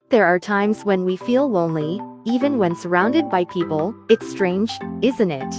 There are times when we feel lonely, even when surrounded by people. It's strange, isn't it?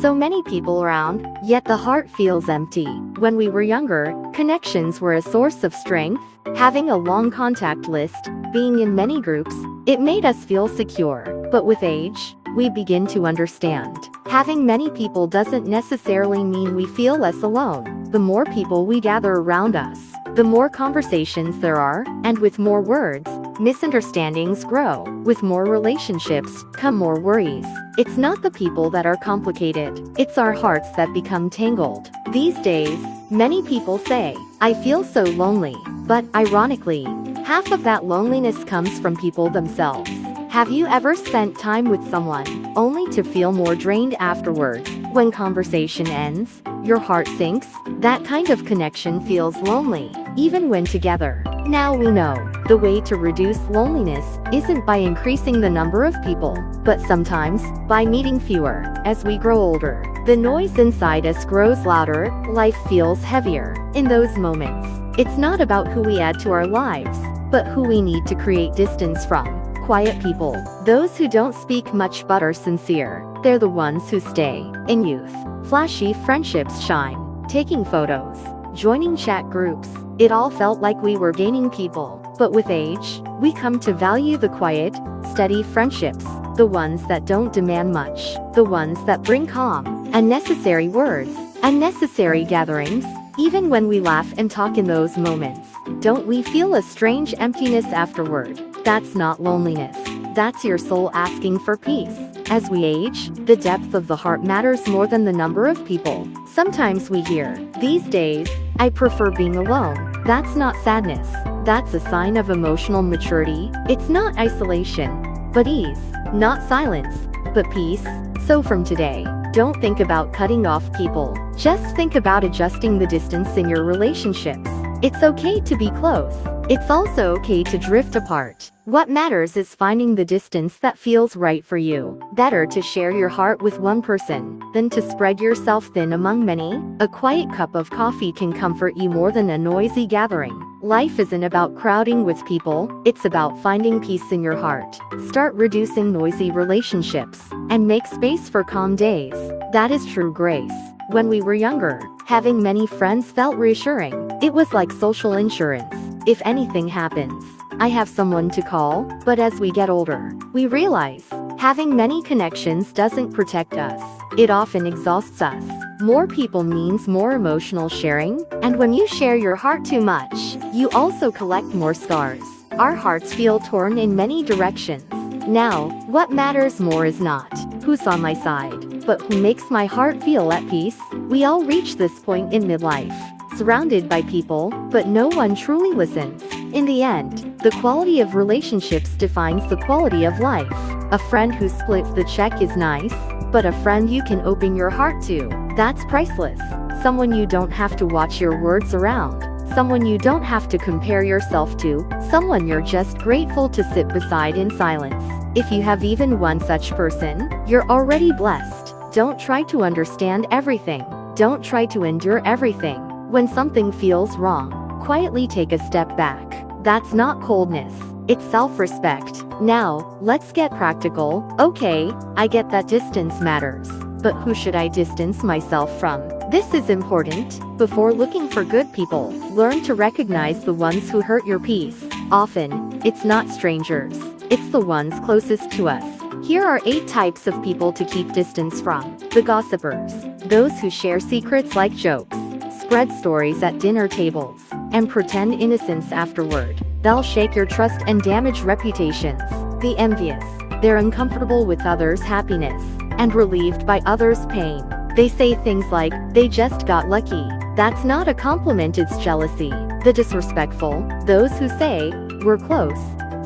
So many people around, yet the heart feels empty. When we were younger, connections were a source of strength. Having a long contact list, being in many groups, it made us feel secure. But with age, we begin to understand. Having many people doesn't necessarily mean we feel less alone. The more people we gather around us, the more conversations there are, and with more words, misunderstandings grow. With more relationships, come more worries. It's not the people that are complicated, it's our hearts that become tangled. These days, many people say, "I feel so lonely." But ironically, half of that loneliness comes from people themselves. Have you ever spent time with someone, only to feel more drained afterwards? When conversation ends, your heart sinks. That kind of connection feels lonely, even when together. Now we know, the way to reduce loneliness isn't by increasing the number of people, but sometimes, by meeting fewer. As we grow older, the noise inside us grows louder, life feels heavier. In those moments, it's not about who we add to our lives, but who we need to create distance from. Quiet people, those who don't speak much but are sincere, they're the ones who stay. In youth, flashy friendships shine. Taking photos, joining chat groups, it all felt like we were gaining people. But with age, we come to value the quiet, steady friendships, the ones that don't demand much, the ones that bring calm. Unnecessary words, unnecessary gatherings, even when we laugh and talk in those moments, don't we feel a strange emptiness afterward? That's not loneliness. That's your soul asking for peace. As we age, the depth of the heart matters more than the number of people. Sometimes we hear, "These days, I prefer being alone." That's not sadness. That's a sign of emotional maturity. It's not isolation, but ease. Not silence, but peace. So from today, don't think about cutting off people. Just think about adjusting the distance in your relationships. It's okay to be close. It's also okay to drift apart. What matters is finding the distance that feels right for you. Better to share your heart with one person than to spread yourself thin among many. A quiet cup of coffee can comfort you more than a noisy gathering. Life isn't about crowding with people, it's about finding peace in your heart. Start reducing noisy relationships and make space for calm days. That is true grace. When we were younger, having many friends felt reassuring. It was like social insurance. If anything happens, I have someone to call. But as we get older, we realize having many connections doesn't protect us. It often exhausts us. More people means more emotional sharing, and when you share your heart too much, you also collect more scars. Our hearts feel torn in many directions. Now, what matters more is not who's on my side, but who makes my heart feel at peace. We all reach this point in midlife, surrounded by people, but no one truly listens. In the end, the quality of relationships defines the quality of life. A friend who splits the check is nice, but a friend you can open your heart to, that's priceless. Someone you don't have to watch your words around. Someone you don't have to compare yourself to. Someone you're just grateful to sit beside in silence. If you have even one such person, you're already blessed. Don't try to understand everything. Don't try to endure everything. When something feels wrong, quietly take a step back. That's not coldness, it's self-respect. Now, let's get practical. Okay, I get that distance matters, but who should I distance myself from? This is important. Before looking for good people, learn to recognize the ones who hurt your peace. Often, it's not strangers, it's the ones closest to us. Here are 8 types of people to keep distance from. The gossipers, those who share secrets like jokes, spread stories at dinner tables, and pretend innocence afterward. They'll shake your trust and damage reputations. The envious, they're uncomfortable with others' happiness and relieved by others' pain. They say things like, "They just got lucky." That's not a compliment, it's jealousy. The disrespectful, those who say, "We're close,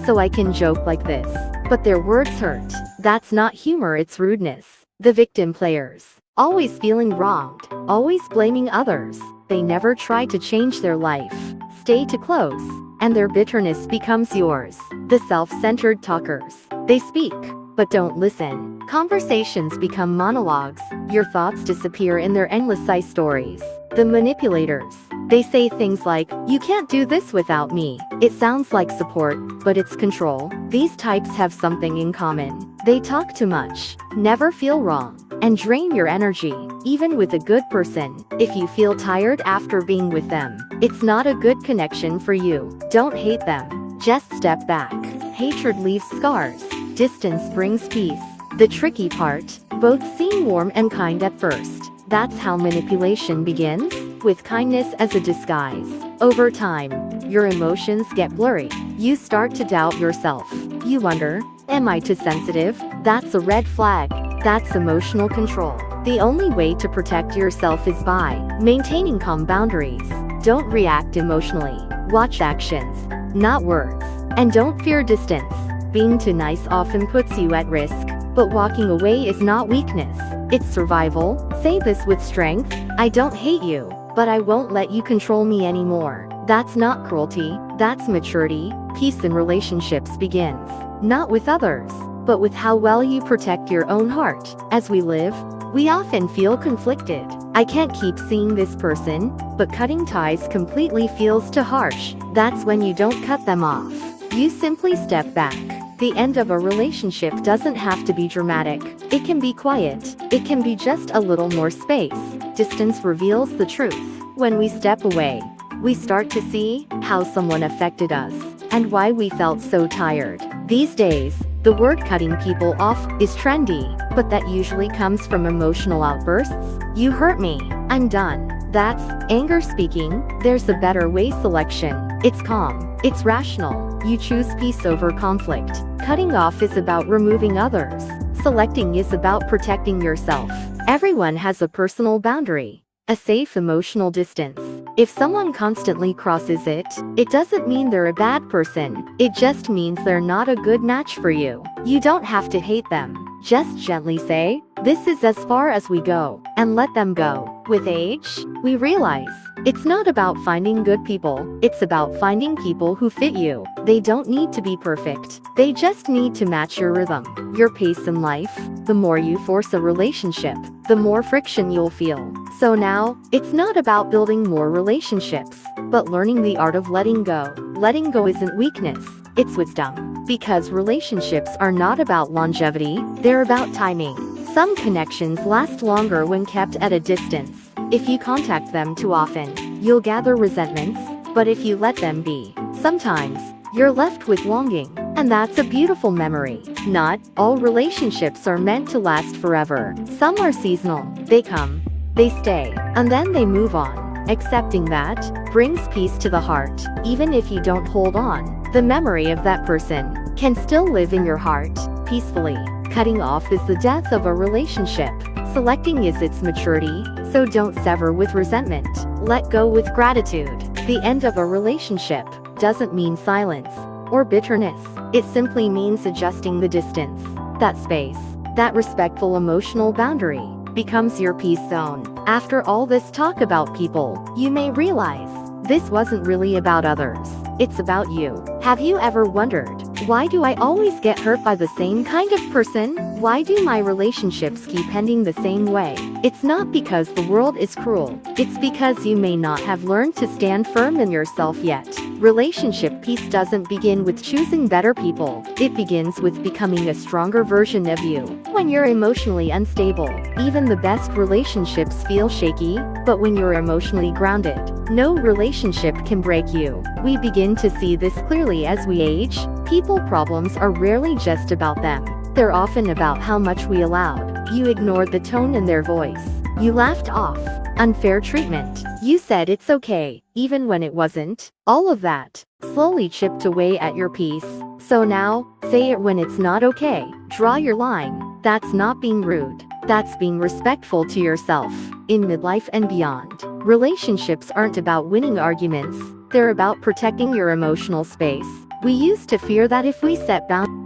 so I can joke like this," but their words hurt. That's not humor, it's rudeness. The victim players, always feeling wronged, always blaming others. They never try to change their life. Stay too close, and their bitterness becomes yours. The self-centered talkers, they speak, but don't listen. Conversations become monologues. Your thoughts disappear in their endless side stories. The manipulators, They say things like, "You can't do this without me." It sounds like support, but it's control. These types have something in common. They talk too much, never feel wrong, and drain your energy. Even with a good person, if you feel tired after being with them, it's not a good connection for you. Don't hate them. Just step back. Hatred leaves scars. Distance brings peace. The tricky part, both seem warm and kind at first. That's how manipulation begins, with kindness as a disguise. Over time, your emotions get blurry. You start to doubt yourself. You wonder, am I too sensitive? That's a red flag. That's emotional control. The only way to protect yourself is by maintaining calm boundaries. Don't react emotionally. Watch actions, not words. And don't fear distance. Being too nice often puts you at risk, but walking away is not weakness. It's survival. Say this with strength: I don't hate you, but I won't let you control me anymore. That's not cruelty, that's maturity. Peace in relationships begins, not with others, but with how well you protect your own heart. As we live, we often feel conflicted. I can't keep seeing this person, but cutting ties completely feels too harsh. That's when you don't cut them off. You simply step back. The end of a relationship doesn't have to be dramatic. It can be quiet. It can be just a little more space. Distance reveals the truth. When we step away, we start to see how someone affected us and why we felt so tired. These days, the word cutting people off is trendy, but that usually comes from emotional outbursts. You hurt me, I'm done. That's anger speaking. There's a better way selection. It's calm. It's rational. You choose peace over conflict. Cutting off is about removing others. Selecting is about protecting yourself. Everyone has a personal boundary, a safe emotional distance. If someone constantly crosses it, it doesn't mean they're a bad person. It just means they're not a good match for you. You don't have to hate them. Just gently say, "This is as far as we go," and let them go. With age, we realize it's not about finding good people. It's about finding people who fit you. They don't need to be perfect. They just need to match your rhythm, your pace in life. The more you force a relationship, the more friction you'll feel. So now, it's not about building more relationships, but learning the art of letting go. Letting go isn't weakness, it's wisdom. Because relationships are not about longevity, they're about timing. Some connections last longer when kept at a distance. If you contact them too often, you'll gather resentments, but if you let them be, sometimes, you're left with longing. And that's a beautiful memory. Not all relationships are meant to last forever. Some are seasonal. They come, they stay, and then they move on. Accepting that brings peace to the heart. Even if you don't hold on, the memory of that person can still live in your heart, peacefully. Cutting off is the death of a relationship. Selecting is its maturity, so don't sever with resentment. Let go with gratitude. The end of a relationship doesn't mean silence or bitterness. It simply means adjusting the distance. That space, that respectful emotional boundary, becomes your peace zone. After all this talk about people, you may realize this wasn't really about others. It's about you. Have you ever wondered, why do I always get hurt by the same kind of person? Why do my relationships keep ending the same way? It's not because the world is cruel. It's because you may not have learned to stand firm in yourself yet. Relationship peace doesn't begin with choosing better people. It begins with becoming a stronger version of you. When you're emotionally unstable, even the best relationships feel shaky, but when you're emotionally grounded, no relationship can break you. We begin to see this clearly as we age. People problems are rarely just about them. They're often about how much we allowed. You ignored the tone in their voice. You laughed off unfair treatment. You said it's okay, even when it wasn't. All of that slowly chipped away at your peace. So now, say it when it's not okay. Draw your line. That's not being rude. That's being respectful to yourself. In midlife and beyond, relationships aren't about winning arguments. They're about protecting your emotional space. We used to fear that if we set boundaries,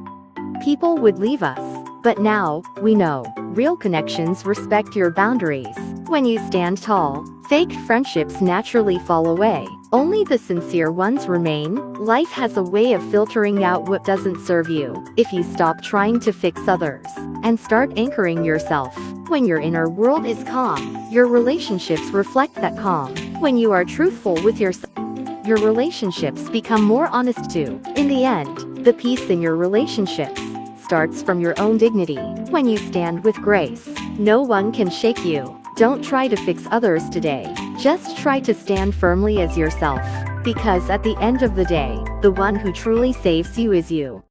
people would leave us. But now, we know, real connections respect your boundaries. When you stand tall, fake friendships naturally fall away. Only the sincere ones remain. Life has a way of filtering out what doesn't serve you. If you stop trying to fix others and start anchoring yourself, when your inner world is calm, your relationships reflect that calm. When you are truthful with yourself, your relationships become more honest too. In the end, the peace in your relationships starts from your own dignity. When you stand with grace, no one can shake you. Don't try to fix others today. Just try to stand firmly as yourself. Because at the end of the day, the one who truly saves you is you.